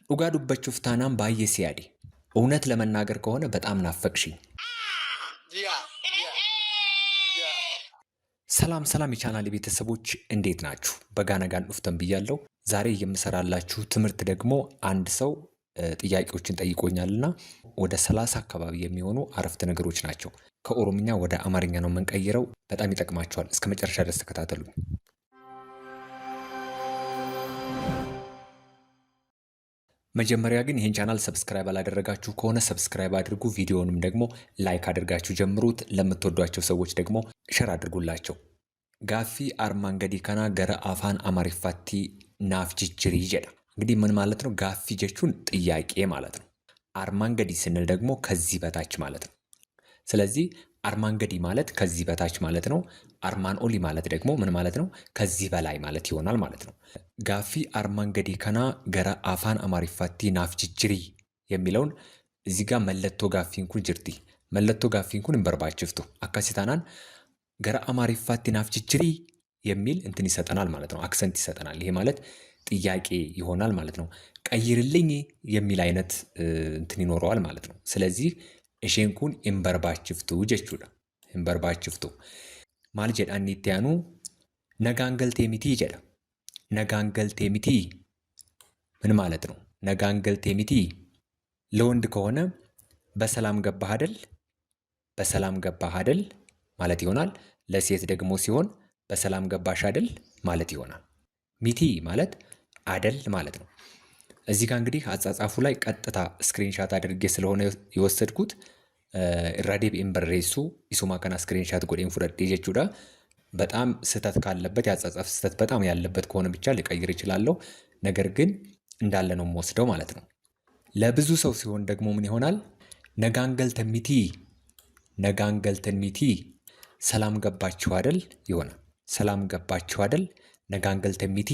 ዱጋ ዱበቹፍ ታናም ባየ ሲያዲ እውነት ለመናገር ከሆነ በጣም ናፈቅሽኝ። ሰላም ሰላም የቻናሌ ቤተሰቦች እንዴት ናችሁ? በጋነጋን ኡፍተን ብያለሁ። ዛሬ የምሰራላችሁ ትምህርት ደግሞ አንድ ሰው ጥያቄዎችን ጠይቆኛልና ወደ 30 አካባቢ የሚሆኑ አረፍተ ነገሮች ናቸው። ከኦሮምኛ ወደ አማርኛ ነው የምንቀይረው። በጣም ይጠቅማችኋል። እስከ መጨረሻ ድረስ ተከታተሉ። መጀመሪያ ግን ይህን ቻናል ሰብስክራይብ አላደረጋችሁ ከሆነ ሰብስክራይብ አድርጉ። ቪዲዮውንም ደግሞ ላይክ አድርጋችሁ ጀምሩት። ለምትወዷቸው ሰዎች ደግሞ ሸር አድርጉላቸው። ጋፊ አርማን ገዲ ከና ገረ አፋን አማሪፋቲ ናፍ ጅጅሪ ጀዳ። እንግዲህ ምን ማለት ነው? ጋፊ ጀቹን ጥያቄ ማለት ነው። አርማን ገዲ ስንል ደግሞ ከዚህ በታች ማለት ነው። ስለዚህ አርማን ገዲ ማለት ከዚህ በታች ማለት ነው። አርማን ኦሊ ማለት ደግሞ ምን ማለት ነው? ከዚህ በላይ ማለት ይሆናል ማለት ነው። ጋፊ አርማን ገዲ ከና ገረ አፋን አማሪፋቲ ናፍ ጅጅሪ የሚለውን እዚህ ጋር መለቶ ጋፊንኩን ጅርቲ መለቶ ጋፊንኩን እንበርባችፍቱ አካሲታናን ገረ አማሪፋቲ ናፍ ጅጅሪ የሚል እንትን ይሰጠናል ማለት ነው። አክሰንት ይሰጠናል። ይሄ ማለት ጥያቄ ይሆናል ማለት ነው። ቀይርልኝ የሚል አይነት እንትን ይኖረዋል ማለት ነው። ስለዚህ እሼንኩን እንበርባችፍቱ ጀቹዳ እንበርባችፍቱ ማል ጀዳኒ ኢትያኑ ነጋንገልቴ ሚቲ ጀዳ። ነጋንገልቴ ሚቲ ምን ማለት ነው? ነጋንገልቴ ሚቲ ለወንድ ከሆነ በሰላም ገባህ አይደል፣ በሰላም ገባህ አይደል ማለት ይሆናል። ለሴት ደግሞ ሲሆን በሰላም ገባሽ አይደል ማለት ይሆናል። ሚቲ ማለት አይደል ማለት ነው። እዚህ ጋር እንግዲህ አጻጻፉ ላይ ቀጥታ ስክሪንሻት አድርጌ ስለሆነ የወሰድኩት ራዲብ ኢምበሬሱ ኢሱማ ከና ስክሪንሻት ጎዴን ፍረድ ጀቹዳ። በጣም ስህተት ካለበት ያጻጻፍ ስህተት በጣም ያለበት ከሆነ ብቻ ሊቀይር ይችላለሁ። ነገር ግን እንዳለ ነው የምወስደው ማለት ነው። ለብዙ ሰው ሲሆን ደግሞ ምን ይሆናል? ነጋንገልተን ሚቲ ነጋንገልተን ሚቲ ሰላም ገባችሁ አይደል ይሆናል። ሰላም ገባችሁ አይደል ነጋንገልተን ሚቲ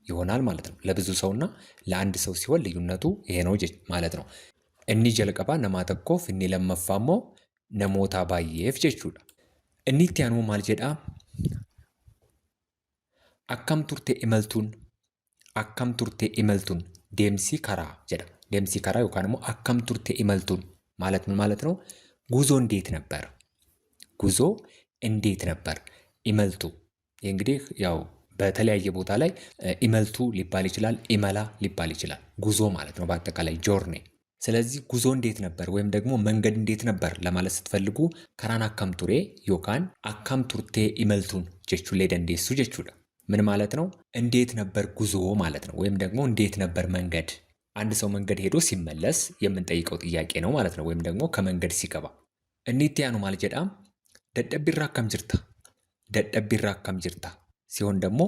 ይሆናል ማለት ነው። ለብዙ ሰውና ለአንድ ሰው ሲሆን ልዩነቱ ይሄ ነው ማለት ነው። እኒ ጀልቀባ ነማተኮፍ እኒ ለመፋሞ ነሞታ ባየፍ ጀቹዳ። እኒ ቲያኑ ማልጀዳ አካም ቱርቴ ኢመልቱን አካም ቱርቴ ኢመልቱን ዴምሲ ከራ ጀዳ። ዴምሲ ከራ ይካንሞ አካም ቱርቴ ኢመልቱን ማለት ምን ማለት ነው? ጉዞ እንዴት ነበር? ጉዞ እንዴት ነበር? ኢመልቱ እንግዲህ ያው በተለያየ ቦታ ላይ ኢመልቱ ሊባል ይችላል፣ ኢመላ ሊባል ይችላል። ጉዞ ማለት ነው በአጠቃላይ ጆርኔ። ስለዚህ ጉዞ እንዴት ነበር ወይም ደግሞ መንገድ እንዴት ነበር ለማለት ስትፈልጉ ከራን አካም ቱሬ ዮካን አካም ቱርቴ ኢመልቱን ጀቹሌ ደንዴሱ ጀቹዳ። ምን ማለት ነው? እንዴት ነበር ጉዞ ማለት ነው። ወይም ደግሞ እንዴት ነበር መንገድ። አንድ ሰው መንገድ ሄዶ ሲመለስ የምንጠይቀው ጥያቄ ነው ማለት ነው። ወይም ደግሞ ከመንገድ ሲገባ እኒቲያኑ ማልጀዳ ደደቢራ አካም ጅርታ ደደቢራ አካም ጅርታ ሲሆን ደግሞ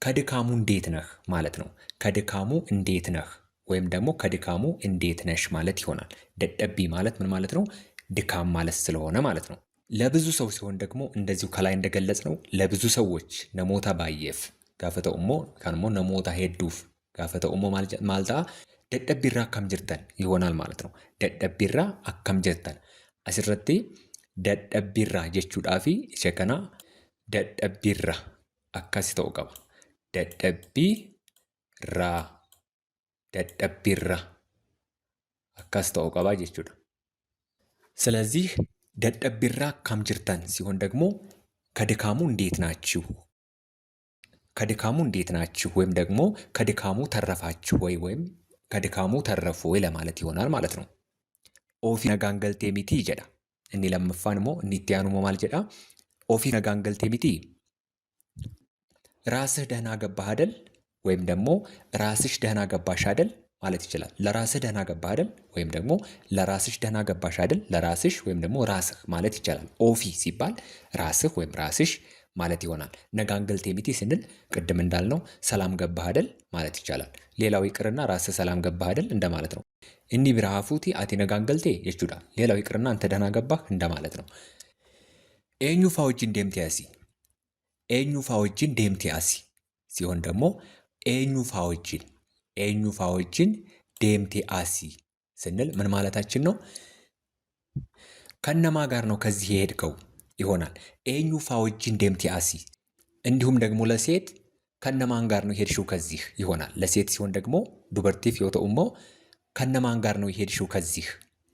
ከድካሙ እንዴት ነህ ማለት ነው። ከድካሙ እንዴት ነህ ወይም ደግሞ ከድካሙ እንዴት ነሽ ማለት ይሆናል። ደደቢ ማለት ምን ማለት ነው? ድካም ማለት ስለሆነ ማለት ነው። ለብዙ ሰው ሲሆን ደግሞ እንደዚሁ ከላይ እንደገለጽ ነው ለብዙ ሰዎች ነሞታ ባየፍ ጋፈተ ኡሞ ካንሞ ነሞታ ሄዱፍ ጋፈተ ኡሞ ማልታ ደደቢራ አካም ጅርተን ይሆናል ማለት ነው። ደደቢራ አካም ጅርተን አስረቲ ደደቢራ ጀቹዳፊ ሸከና ደደቢራ አካሲ ተው ቀባ ደደቢራ ደደቢራ አካሲ ተው ቀባ ጀቹዳ። ስለዚህ ደደቢራ አካም ጅርተን ሲሆን ደግሞ ከድካሙ እንዴት ናችሁ፣ ከድካሙ እንዴት ናችሁ ወይም ደግሞ ከድካሙ ተረፋችሁ ወይ ወይም ከድካሙ ተረፉ ወይ ለማለት ይሆናል ማለት ነው። ኦፊ ነጋንገልቴ ሚቲ ጀዳ እኒ ለምፋንሞ እኒቲያኑሞ ማልጀዳ ኦፊ ነጋንገልቴ ሚቲ ራስህ ደህና ገባህ አይደል ወይም ደግሞ ራስሽ ደህና ገባሽ አይደል ማለት ይችላል። ለራስህ ደህና ገባህ አይደል ወይም ደግሞ ለራስሽ ደህና ገባሽ አይደል። ለራስሽ ወይም ደግሞ ራስህ ማለት ይቻላል። ኦፊ ሲባል ራስህ ወይም ራስሽ ማለት ይሆናል። ነጋንገልቴ ሚቲ ስንል ቅድም እንዳልነው ሰላም ገባህ አይደል ማለት ይቻላል። ሌላው ይቅርና ራስህ ሰላም ገባህ አይደል እንደማለት ነው። እኒ ብርሃፉቲ አቲ ነጋንገልቴ የቹዳ ሌላው ይቅርና አንተ ደህና ገባህ እንደማለት ነው። ኤኙ ፋውጅን ደምቲያሲ ኤኙ ፋውጅን ደምቲያሲ ሲሆን ደግሞ ኤኙ ፋውጅን ደምቲያሲ ስንል ምን ማለታችን ነው? ከነማ ጋር ነው ከዚህ የሄድከው ይሆናል። ኤኙ ፋውጅን ደምቲያሲ። እንዲሁም ደግሞ ለሴት ከነማን ጋር ነው ሄድሽው ከዚህ ይሆናል። ለሴት ሲሆን ደግሞ dubartiif yoo ta'u immoo ከነማን ጋር ነው የሄድሽው ከዚህ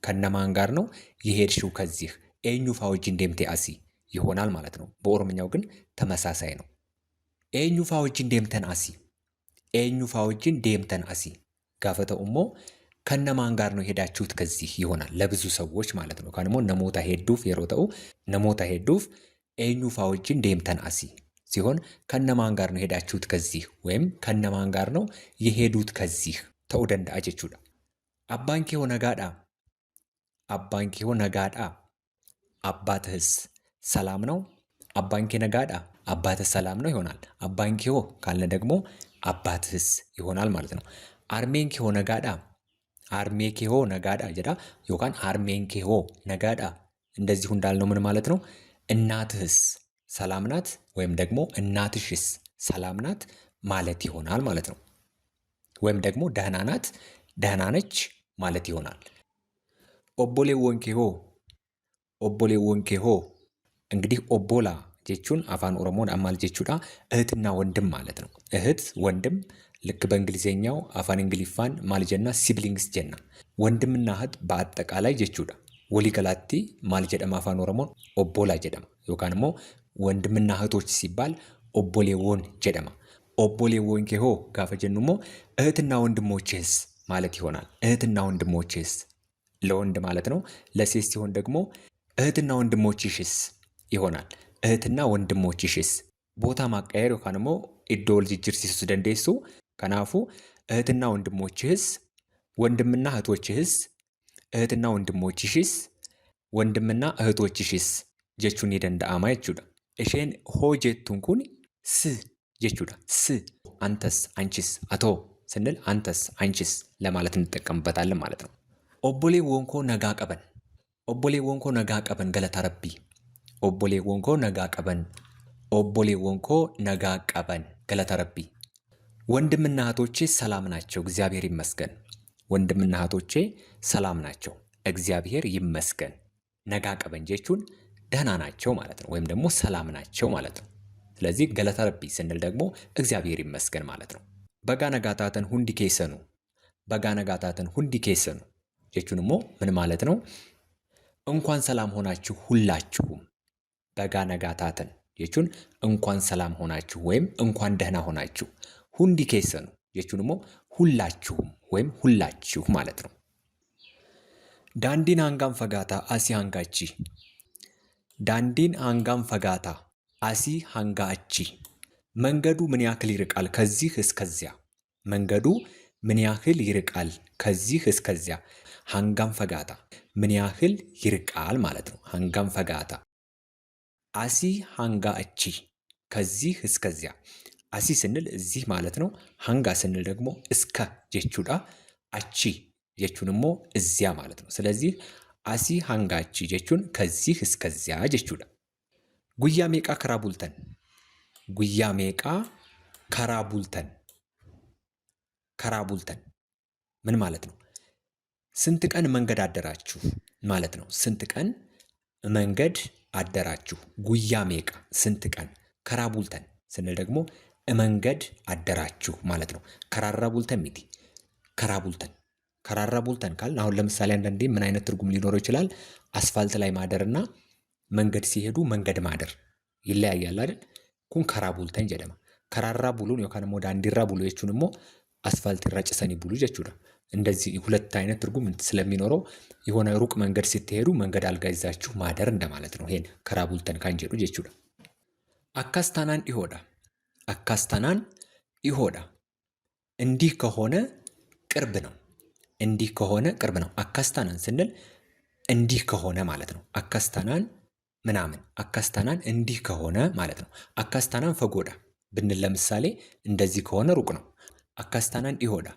ከነማን ጋር ነው የሄድሽው ከዚህ eenyu fa'aa wajjin deemte asii ይሆናል ማለት ነው። በኦሮምኛው ግን ተመሳሳይ ነው። eenyu fa'aa wajjin deemtan asii eenyu fa'aa wajjin deemtan asii gaafa ta'u immoo ከነማን ጋር ነው የሄዳችሁት ከዚህ ይሆናል ለብዙ ሰዎች ማለት ነው። ካንሞ namoota hedduuf yeroo ta'u namoota hedduuf eenyu fa'aa wajjin deemtan asii ሲሆን ከነማን ጋር ነው የሄዳችሁት ከዚህ ወይም ከነማን ጋር ነው የሄዱት ከዚህ ta'uu danda'a jechuudha። አባን ኬ ነጋዳ አባን ኬ ነጋዳ አባትህስ ሰላም ነው አባን ኬ ነጋዳ አባትህ ሰላም ነው ይሆናል። አባን ኬ ካለ ደግሞ አባትህስ ይሆናል ማለት ነው። አርሜን ኬ ነጋዳ አርሜ ኬ ነጋዳ ጀዳ ዮካን አርሜን ኬ ነጋዳ እንደዚሁ እንዳልነው ምን ማለት ነው? እናትህስ ሰላም ናት ወይም ደግሞ እናትሽስ ሰላም ናት ማለት ይሆናል ማለት ነው። ወይም ደግሞ ደህና ናት ደህና ነች ማለት ይሆናል። ኦቦሌወን ኬ ሆ እንግዲህ ኦቦላ ጀቹን አፋን ኦሮሞን አማል ጀቹዳ እህትና ወንድም ማለት ነው። እህት ወንድም ልክ በእንግሊዘኛው አፋን እንግሊፋን ማልጀና ሲብሊንግስ ጀና ወንድምና እህት በአጠቃላይ ጀቹዳ ወሊ ገላቲ ማልጀደማ አፋን ኦሮሞን ኦቦላ ጀደማ ዮካንሞ ወንድምና እህቶች ሲባል ኦቦሌወን ጀደማ ኦቦሌወን ኬ ሆ ጋፈ ጀኑሞ እህትና ወንድሞችህስ ማለት ይሆናል። እህትና ወንድሞችህስ ለወንድ ማለት ነው። ለሴት ሲሆን ደግሞ እህትና ወንድሞችሽስ ይሆናል። እህትና ወንድሞችሽስ ቦታ ማቀየር ዮካንሞ ኢዶ ወልጅጅርሲሱ ደንዴሱ ከናፉ እህትና ወንድሞችህስ ወንድምና እህቶችህስ እህትና ወንድሞችሽስ ወንድምና እህቶችሽስ ጀቹን ይደንዳአማ jechuudha። isheen hoo jettuun kun ስ jechuudha። ስ አንተስ አንቺስ አቶ ስንል አንተስ አንቺስ ለማለት እንጠቀምበታለን ማለት ነው። ኦቦሌወን ኮ ነጋ ቀበን ኦቦሌወን ኮ ነጋ ቀበን ገለታ ረቢ ኦቦሌወን ኮ ነጋ ቀበን ኦቦሌወን ኮ ነጋ ቀበን ገለታ ረቢ ወንድምና እህቶቼ ሰላም ናቸው እግዚአብሔር ይመስገን። ወንድምና እህቶቼ ሰላም ናቸው እግዚአብሔር ይመስገን። ነጋ ቀበን ጀቹን ደህና ናቸው ማለት ነው። ወይም ደግሞ ሰላም ናቸው ማለት ነው። ስለዚህ ገለታ ረቢ ስንል ደግሞ እግዚአብሔር ይመስገን ማለት ነው። በጋ ነጋታተን ሁንዲ ኬሰኑ በጋ ነጋታተን ሁንዲ ኬሰኑ ጀቹን ሞ ምን ማለት ነው? እንኳን ሰላም ሆናችሁ ሁላችሁም። በጋ ነጋታተን ጀቹን እንኳን ሰላም ሆናችሁ ወይም እንኳን ደህና ሆናችሁ። ሁንዲ ኬሰኑ ጀቹን ሞ ሁላችሁም ወይም ሁላችሁ ማለት ነው። ዳንዲን አንጋም ፈጋታ አሲ አንጋቺ ዳንዲን አንጋም ፈጋታ አሲ ሃንጋቺ መንገዱ ምን ያክል ይርቃል ከዚህ እስከዚያ። መንገዱ ምን ያክል ይርቃል ከዚህ እስከዚያ። ሃንጋም ፈጋታ ምን ያክል ይርቃል ማለት ነው። ሃንጋም ፈጋታ አሲ ሃንጋቺ ከዚህ እስከዚያ። አሲ ስንል እዚህ ማለት ነው። ሃንጋ ስንል ደግሞ እስከ ጀቹዳ አቺ ጀቹንሞ እዚያ ማለት ነው። ስለዚህ አሲ ሃንጋቺ ጀቹን ከዚህ እስከዚያ ጀቹዳ። ጉያ ሜቃ ከራ ቡልተን ጉያ ሜቃ ከራ ቡልተን ከራ ቡልተን ምን ማለት ነው? ስንት ቀን መንገድ አደራችሁ ማለት ነው። ስንት ቀን መንገድ አደራችሁ። ጉያ ሜቃ ስንት ቀን፣ ከራ ቡልተን ስንል ደግሞ መንገድ አደራችሁ ማለት ነው። ከራራ ቡልተን ሚቲ ከራ ቡልተን ከራራ ቡልተን ካል አሁን ለምሳሌ አንዳንዴ ምን አይነት ትርጉም ሊኖረው ይችላል? አስፋልት ላይ ማደርና መንገድ ሲሄዱ መንገድ ማደር ይለያያል አይደል? ኩን ከራ ቡልተን ጀደማ ከራራ ቡሉን ዮካን ሞ ዳንዲራ ቡሉ የቹን ሞ አስፋልት ይራጭሰኒ ቡሉ ጀቹዳ። እንደዚህ ሁለት አይነት ትርጉም ስለሚኖረው የሆነ ሩቅ መንገድ ስትሄዱ መንገድ አልጋ ይዛችሁ ማደር እንደማለት ነው። ይሄን ከራ ቡልተን ካንጀዱ ጀቹዳ። አካስታናን ይሆዳ አካስታናን ይሆዳ እንዲህ ከሆነ ቅርብ ነው። እንዲህ ከሆነ ቅርብ ነው። አካስታናን ስንል እንዲህ ከሆነ ማለት ነው። አካስታናን ምናምን አካስታናን እንዲህ ከሆነ ማለት ነው። አካስታናን ፈጎዳ ብንል ለምሳሌ እንደዚህ ከሆነ ሩቅ ነው። አካስታናን ይሆዳ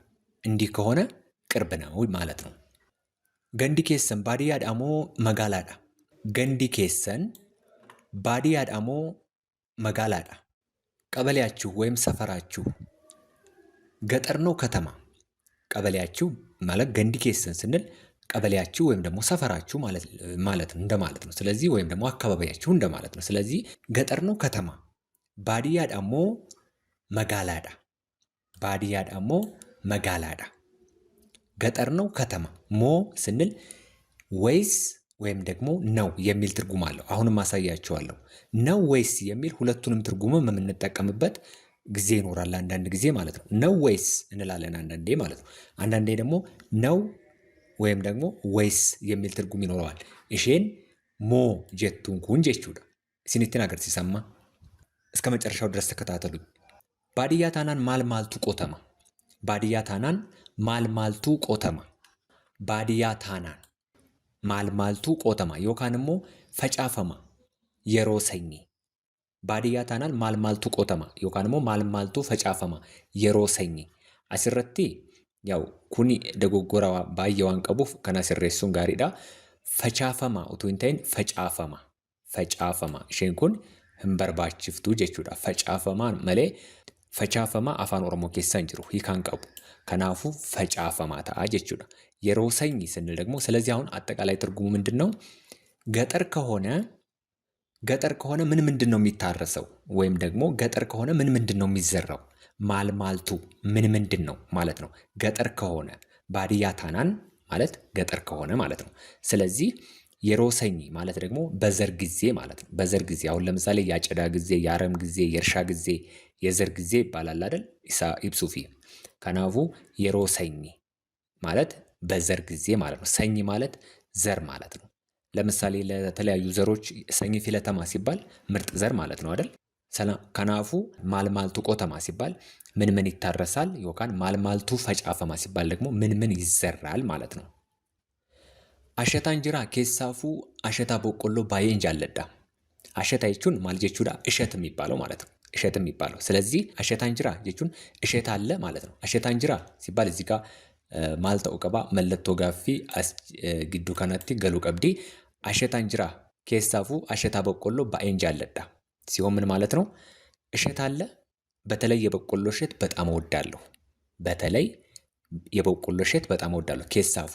እንዲህ ከሆነ ቅርብ ነው ማለት ነው። ገንዲ ኬሰን ባዲያ ዳሞ መጋላዳ ገንዲ ኬሰን ባዲያ ዳሞ መጋላዳ ቀበሌያችሁ ወይም ሰፈራችሁ ገጠር ነው ከተማ። ቀበሌያችሁ ማለት ገንዲ ኬሰን ስንል ቀበሌያችሁ ወይም ደግሞ ሰፈራችሁ ማለት ነው እንደማለት ነው። ስለዚህ ወይም ደግሞ አካባቢያችሁ እንደማለት ነው። ስለዚህ ገጠር ነው ከተማ። ባዲያ ዳሞ መጋላዳ ባዲያ ዳሞ መጋላዳ ገጠር ነው ከተማ። ሞ ስንል ወይስ ወይም ደግሞ ነው የሚል ትርጉም አለው። አሁንም አሳያችኋለሁ። ነው ወይስ የሚል ሁለቱንም ትርጉምም የምንጠቀምበት ጊዜ ይኖራል። አንዳንድ ጊዜ ማለት ነው ነው ወይስ እንላለን አንዳንዴ ማለት ነው። አንዳንዴ ደግሞ ነው ወይም ደግሞ ወይስ የሚል ትርጉም ይኖረዋል። እሼን ሞ ጀቱን ኩን ጀቹዳ ሲኒትን አገርሲሰማ እስከ መጨረሻው ድረስ ተከታተሉኝ። ባድያ ታናን ማል ማልቱ ቆተማ ባድያ ታናን ማል ማልቱ ቆተማ ባድያ ታናን ማል ማልቱ ቆተማ ዮካንሞ ፈጫፈማ የሮ ሰኚ ባድያ ታናን ማል ማልቱ ቆተማ ዮካንሞ ማል ማልቱ ፈጫፈማ የሮ ሰኚ አስረቲ ያው ኩኒ ደጎጎራ ባየዋን ቀቡፍ ከና ሲሬሱን ጋሪዳ ፈጫፈማ ኡቱንታይን ፈጫፈማ isheen kun hin barbaachiftu jechuudha. Facaafamaan malee facaafama afaan oromoo keessa hin jiru hiikaan qabu. Kanaafuu facaafamaa ta'a jechuudha. Yeroo ሰኚ ስንል ደግሞ ስለዚህ አሁን አጠቃላይ ትርጉሙ ምንድነው? ገጠር ከሆነ ምን ምንድነው የሚታረሰው? ወይም ደግሞ ገጠር ከሆነ ምን ምንድነው የሚዘራው? ማልማልቱ ምን ምንድነው ማለት ነው። ገጠር ከሆነ ባድያ ታናን ማለት ገጠር ከሆነ ማለት ነው። ስለዚህ የሮ ሰኚ ማለት ደግሞ በዘር ጊዜ ማለት ነው። በዘር ጊዜ አሁን ለምሳሌ ያጨዳ ጊዜ፣ የአረም ጊዜ፣ የእርሻ ጊዜ፣ የዘር ጊዜ ይባላል አይደል? ኢሳ ኢብሱፊ ከናፉ የሮ ሰኚ ማለት በዘር ጊዜ ማለት ነው። ሰኚ ማለት ዘር ማለት ነው። ለምሳሌ ለተለያዩ ዘሮች ሰኚ ፊለተማ ሲባል ምርጥ ዘር ማለት ነው አይደል? ከናፉ ማልማልቱ ቆተማ ሲባል ምን ምን ይታረሳል? ዮካን ማልማልቱ ፈጫፈማ ሲባል ደግሞ ምን ምን ይዘራል ማለት ነው። አሸታን ጅራ ኬሳፉ አሸታ በቆሎ ባዬን ጃለዳ አሸታ ይቹን ማል ጀቹዳ እሸት የሚባለው ማለት ነው። እሸት የሚባለው ስለዚህ አሸታን ጅራ ጀቹን እሸት አለ ማለት ነው። አሸታን ጅራ ሲባል እዚህ ጋር ማልተው ቀባ መለቶ ጋፊ ግዱ ከናቲ ገሉ ቀብዲ አሸታን ጅራ ኬሳፉ አሸታ በቆሎ ባዬን ጃለዳ ሲሆን ምን ማለት ነው? እሸት አለ። በተለይ የበቆሎ እሸት በጣም እወዳለሁ። በተለይ የበቆሎ እሸት በጣም እወዳለሁ። ኬሳፉ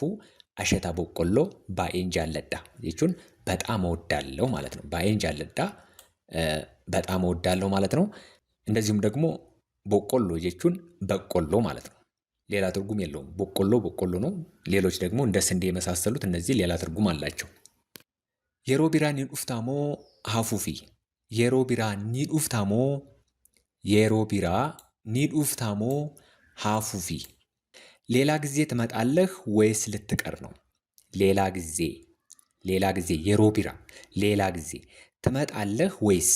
አሸታ በቆሎ ባዬን ጃለዳ ይቹን በጣም እወዳለሁ ማለት ነው። ባዬን ጃለዳ በጣም እወዳለሁ ማለት ነው። እንደዚሁም ደግሞ በቆሎ ይቹን በቆሎ ማለት ነው። ሌላ ትርጉም የለውም። በቆሎ ነው። ሌሎች ደግሞ እንደ ስንዴ የመሳሰሉት እነዚህ ሌላ ትርጉም አላቸው። የሮ ቢራ ኒዱፍታሞ ሀፉፊ የሮ ቢራ ኒዱፍታሞ ሀፉፊ ሌላ ጊዜ ትመጣለህ ወይስ ልትቀር ነው? ሌላ ጊዜ የሮ ቢራ ሌላ ጊዜ ትመጣለህ ወይስ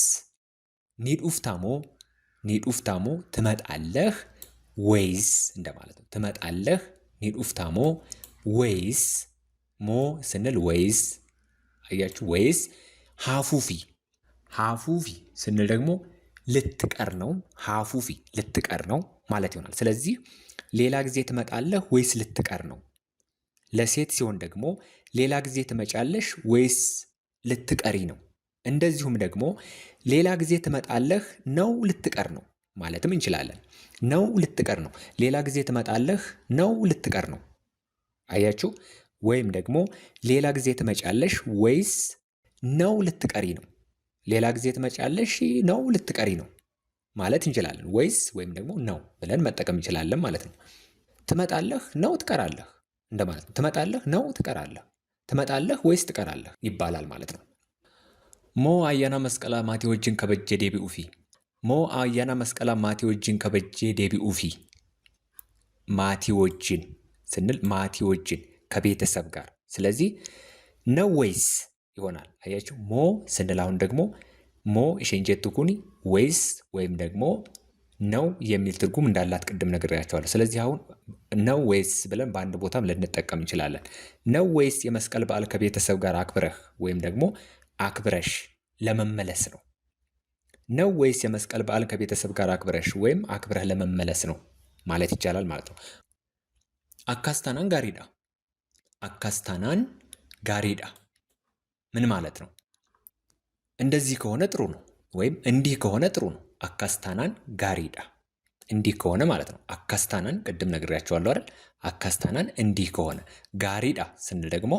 ኒዱፍታሞ ትመጣለህ ወይስ እንደማለት ነው። ትመጣለህ ኒዱፍታሞ ወይስ ሞ ስንል ወይስ አያችሁ። ወይስ ሀፉፊ ስንል ደግሞ ልትቀር ነው። ሀፉፊ ልትቀር ነው ማለት ይሆናል። ስለዚህ ሌላ ጊዜ ትመጣለህ ወይስ ልትቀር ነው። ለሴት ሲሆን ደግሞ ሌላ ጊዜ ትመጫለሽ ወይስ ልትቀሪ ነው። እንደዚሁም ደግሞ ሌላ ጊዜ ትመጣለህ ነው ልትቀር ነው ማለትም እንችላለን። ነው ልትቀር ነው። ሌላ ጊዜ ትመጣለህ ነው ልትቀር ነው። አያችሁ። ወይም ደግሞ ሌላ ጊዜ ትመጫለሽ ወይስ ነው ልትቀሪ ነው። ሌላ ጊዜ ትመጫለሽ ነው ልትቀሪ ነው ማለት እንችላለን። ወይስ ወይም ደግሞ ነው ብለን መጠቀም እንችላለን ማለት ነው። ትመጣለህ ነው ትቀራለህ እንደማለት ነው። ትመጣለህ ነው ትቀራለህ፣ ትመጣለህ ወይስ ትቀራለህ ይባላል ማለት ነው። ሞ አያና መስቀላ ማቲዎጅን ከበጀ ዴቢኡፊ ሞ አያና መስቀላ ማቲዎጅን ከበጀ ዴቢኡፊ ማቲዎጅን ስንል ማቲዎጅን ከቤተሰብ ጋር ስለዚህ ነው ወይስ ይሆናል። አያችሁ። ሞ ስንል አሁን ደግሞ ሞ ኢሼንጀቱ ኩኒ ወይስ ወይም ደግሞ ነው የሚል ትርጉም እንዳላት ቅድም ነግሬያቸዋለሁ። ስለዚህ አሁን ነው ወይስ ብለን በአንድ ቦታም ልንጠቀም እንችላለን። ነው ወይስ የመስቀል በዓል ከቤተሰብ ጋር አክብረህ ወይም ደግሞ አክብረሽ ለመመለስ ነው። ነው ወይስ የመስቀል በዓል ከቤተሰብ ጋር አክብረሽ ወይም አክብረህ ለመመለስ ነው ማለት ይቻላል ማለት ነው። አካስታናን ጋሪዳ ምን ማለት ነው? እንደዚህ ከሆነ ጥሩ ነው ወይም እንዲህ ከሆነ ጥሩ ነው። አካስታናን ጋሪዳ እንዲህ ከሆነ ማለት ነው። አካስታናን ቅድም ነግሬያቸዋለሁ አይደል? አካስታናን እንዲህ ከሆነ ጋሪዳ ስንል ደግሞ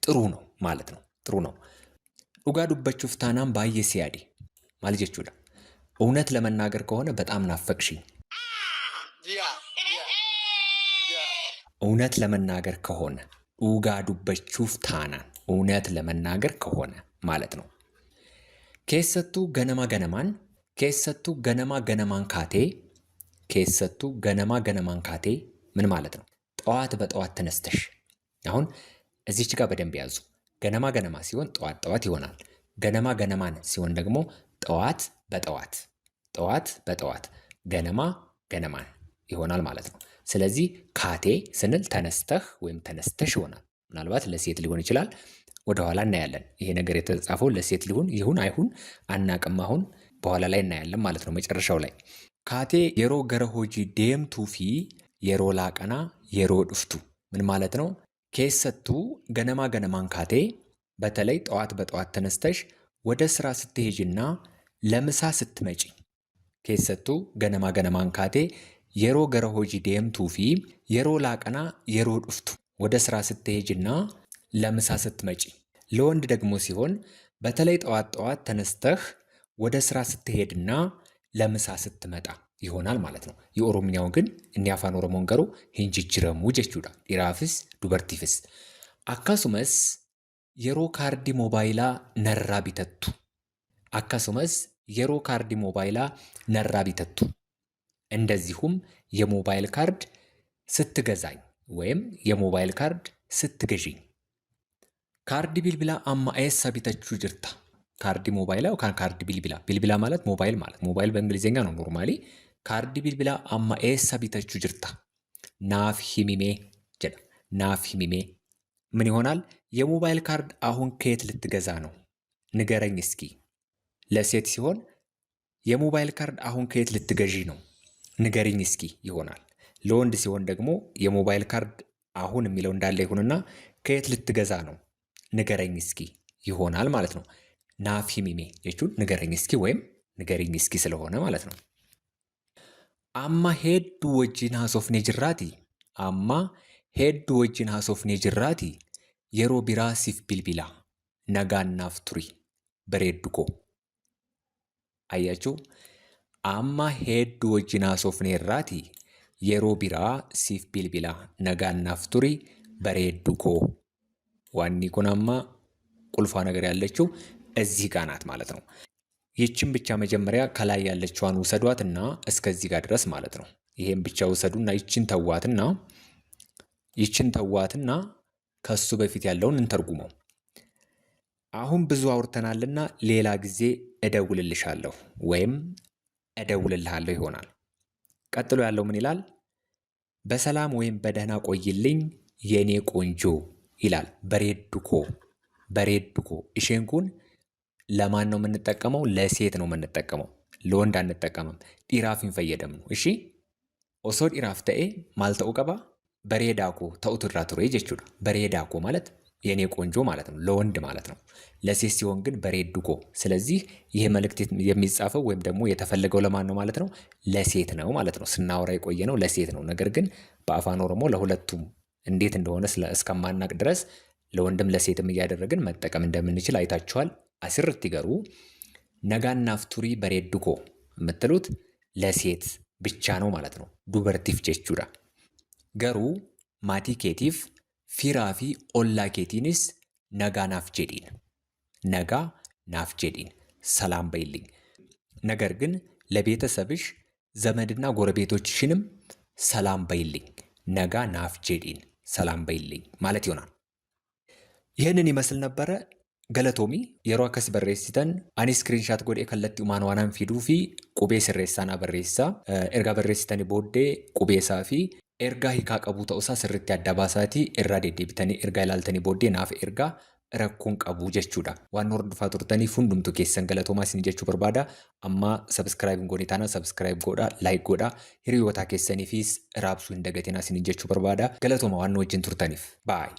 ጥሩ ነው ማለት ነው። ጥሩ ነው። ዱጋ ዱበቹፍ ታናን ባየ ሲያዲ ማለት ጀቹዳ እውነት ለመናገር ከሆነ በጣም ናፈቅሽኝ። እውነት ለመናገር ከሆነ ኡጋ ዱበቹፍ ታናን እውነት ለመናገር ከሆነ ማለት ነው። ኬሰቱ ገነማ ገነማን ኬሰቱ ገነማ ገነማን ካቴ ኬሰቱ ገነማ ገነማን ካቴ ምን ማለት ነው? ጠዋት በጠዋት ተነስተሽ። አሁን እዚች ጋር በደንብ ያዙ። ገነማ ገነማ ሲሆን ጠዋት ጠዋት ይሆናል። ገነማ ገነማን ሲሆን ደግሞ ጠዋት በጠዋት ጠዋት በጠዋት ገነማ ገነማን ይሆናል ማለት ነው። ስለዚህ ካቴ ስንል ተነስተህ ወይም ተነስተሽ ይሆናል። ምናልባት ለሴት ሊሆን ይችላል። ወደኋላ እናያለን። ይሄ ነገር የተጻፈው ለሴት ይሁን አይሁን አናቅም። አሁን በኋላ ላይ እናያለን ማለት ነው። መጨረሻው ላይ ካቴ የሮ ገረ ሆጂ ዴምቱ ፊ የሮ ላቀና የሮ ዱፍቱ ምን ማለት ነው? ኬሰቱ ገነማ ገነማን ካቴ በተለይ ጠዋት በጠዋት ተነስተሽ ወደ ስራ ስትሄጅና ለምሳ ስትመጪ። ኬሰቱ ገነማ ገነማን ካቴ የሮ ገረ ሆጂ ዴምቱ ፊ የሮ ላቀና የሮ ዱፍቱ ወደ ስራ ስትሄጅና ለምሳ ስትመጪ። ለወንድ ደግሞ ሲሆን በተለይ ጠዋት ጠዋት ተነስተህ ወደ ስራ ስትሄድና ለምሳ ስትመጣ ይሆናል ማለት ነው። የኦሮምኛው ግን እኒ አፋን ኦሮሞን ገሩ ሂንጅጅረሙ ጀቹዳ ዲራፍስ ዱበርቲፍስ አካሱመስ የሮ ካርዲ ሞባይላ ነራ ቢተቱ አካሱመስ የሮ ካርዲ ሞባይላ ነራ ቢተቱ እንደዚሁም የሞባይል ካርድ ስትገዛኝ ወይም የሞባይል ካርድ ስትገዢኝ። ካርዲ ቢልቢላ አማ ኤሳ ቢተቹ ጅርታ ካርዲ ሞባይላ ወካን ካርዲ ቢልቢላ ቢልቢላ ማለት ሞባይል በእንግሊዝኛ ነው ኖርማሊ። ካርዲ ቢልቢላ አማ ኤሳ ቢተቹ ጅርታ ናፍ ሂሚሜ ጀዳ ናፍ ሂሚሜ ምን ይሆናል? የሞባይል ካርድ አሁን ከየት ልትገዛ ነው ንገረኝ እስኪ። ለሴት ሲሆን የሞባይል ካርድ አሁን ከየት ልትገዢ ነው ንገሪኝ እስኪ ይሆናል። ለወንድ ሲሆን ደግሞ የሞባይል ካርድ አሁን የሚለው እንዳለ ይሁንና ከየት ልትገዛ ነው ንገረኝ እስኪ ይሆናል ማለት ነው። ናፍ ሂሚሜ የቹን ንገረኝ እስኪ ወይም ንገሪኝ እስኪ ስለሆነ ማለት ነው። አማ ሄዱ ወጂን ሀሶፍኔ ጅራቲ አማ ሄዱ ወጂን ሀሶፍኔ ጅራቲ የሮ ቢራ ሲፍ ቢልቢላ ነጋናፍ ቱሪ በሬዱኮ አያችሁ። አማ ሄዱ ወጂን ሀሶፍኔ ራቲ የሮ ቢራ ሲፍ ቢልቢላ ነጋናፍ ቱሪ በሬዱኮ ዋኒ ኩናማ ቁልፏ ነገር ያለችው እዚህ ጋር ናት ማለት ነው። ይችን ብቻ መጀመሪያ ከላይ ያለችዋን ውሰዷትና እስከዚህ ጋር ድረስ ማለት ነው። ይሄን ብቻ ውሰዱና ይችን ተዋትና ከሱ በፊት ያለውን እንተርጉመው። አሁን ብዙ አውርተናልና ሌላ ጊዜ እደውልልሻለሁ ወይም እደውልልሃለሁ ይሆናል። ቀጥሎ ያለው ምን ይላል? በሰላም ወይም በደህና ቆይልኝ የኔ ቆንጆ ይላል። በሬዱኮ እሼንኩን ለማን ነው የምንጠቀመው? ለሴት ነው የምንጠቀመው፣ ለወንድ አንጠቀምም። ዲራፊን ፈየደም ነው። እሺ ኦሶ ዲራፍ ተኤ ማልተኡ ቀባ በሬዳኮ ተውትራ ቱሬ ጀቹዳ። በሬዳኮ ማለት የኔ ቆንጆ ማለት ነው፣ ለወንድ ማለት ነው። ለሴት ሲሆን ግን በሬዱኮ። ስለዚህ ይህ መልእክት የሚጻፈው ወይም ደግሞ የተፈለገው ለማን ነው ማለት ነው? ለሴት ነው ማለት ነው። ስናወራ የቆየ ነው ለሴት ነው። ነገር ግን በአፋን ኦሮሞ ለሁለቱም እንዴት እንደሆነ እስከማናቅ ድረስ ለወንድም ለሴትም እያደረግን መጠቀም እንደምንችል አይታችኋል። አስርት ይገሩ ነጋናፍ ቱሪ በሬዱኮ የምትሉት ለሴት ብቻ ነው ማለት ነው። ዱበርቲፍ ጀቹዳ ገሩ ማቲ ኬቲፍ ፊራፊ ኦላ ኬቲንስ ነጋ ናፍ ጄዲን ሰላም በይልኝ። ነገር ግን ለቤተሰብሽ ዘመድና ጎረቤቶችሽንም ሰላም በይልኝ፣ ነጋ ናፍ ጄዲን ሰላም በይልኝ ማለት ይሆናል። ይህንን ይመስል ነበረ። ገለቶሚ የሮ አከስ በሬሲተን አኒ ስክሪንሻት ጎዴ ከለቲ ኡማን ዋናን ፊዱ ፊ ቁቤ ስሬሳና በሬሳ ኤርጋ በሬሲተኒ ቦዴ ቁቤሳ ፊ ኤርጋ ሂካ ቀቡ ተውሳ ስርት ያዳባሳቲ ኤራ ዴዴቢተኒ ኤርጋ ይላልተኒ ቦዴ ናፍ ኤርጋ ረኩን ቀቡ ጀቹዳ ዋን ወርድ ፋቱርተኒ ፉንዱምቱ ኬሰን ገለቶማ ሲኒ ጀቹ በርባዳ አማ ሰብስክራይብ ጎኔታና ሰብስክራይብ ጎዳ ላይክ ጎዳ ሂሪዮታ ኬሰኒ ፊስ ራብሱ እንደገቴና ሲኒ ጀቹ በርባዳ ገለቶማ ዋን ወጅን ቱርተኒፍ ባይ